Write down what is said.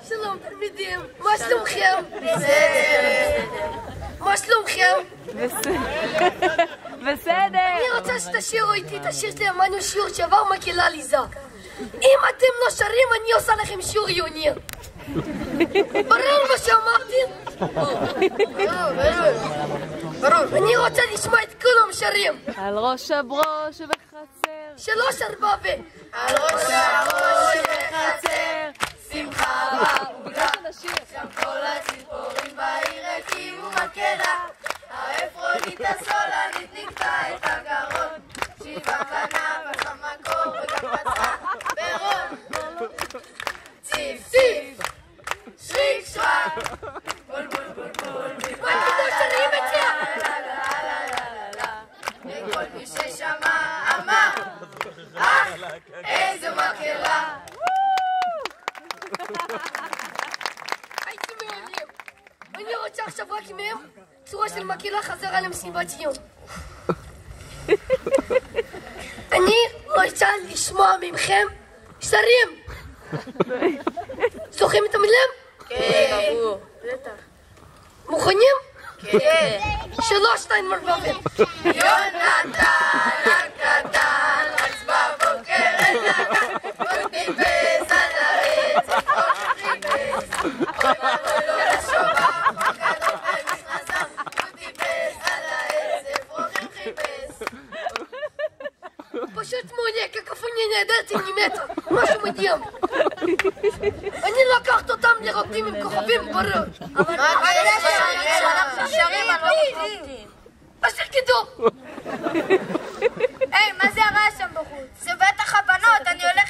שלום תלמידים, מה שלומכם? בסדר. מה שלומכם? בסדר. אני רוצה שתשאירו איתי את השיר שלמדנו שיעור שעבר מקהלה ליזה. אם אתם לא שרים אני עושה לכם שיעור עיוני. ברור מה שאמרתי? ברור. אני רוצה לשמוע את כולם שרים. על ראש הברוש ובחצר. 3, 4 ו... על ראש הברוש ובחצר, שמחה בעוגה, שם כל הציפורים בעיר הקימו מקהלה. האפרודית הסולנית נקטה את הגרון, שיבה קנה בחמקור וגם פצעה ברון. ציף ציף, שריק שרק, בול בול בול בול, מה אתם לא שרים את זה? וכל מי ששמע אמר, איזו מקהלה. הייתי מעולים. אני רוצה עכשיו רק מהם צורה של מקהלה חזרה למסיבת סיום. אני רוצה לשמוע ממכם שרים. זוכרים את המילים? כן. מוכנים? כן. 3, 2, 4 ו... יונתן הקטן רץ בבוקר אל הגן, הוא טיפס על הרצף, הוא חיפש, אוי ואבוי לו לשובב, כדור במכנסיו, הוא טיפס על הרצף, הוא חיפש. פשוט מעולה, קקופוניה נהדרת, אני מתה, משהו מדהים. אני לקחת אותם לרוקדים עם כוכבים בראש. אבל מה זה שאנחנו שרים על רוקדים? השיר קידום. היי, מה זה הרעש שם בחוץ? זה בטח הבנות, אני הולך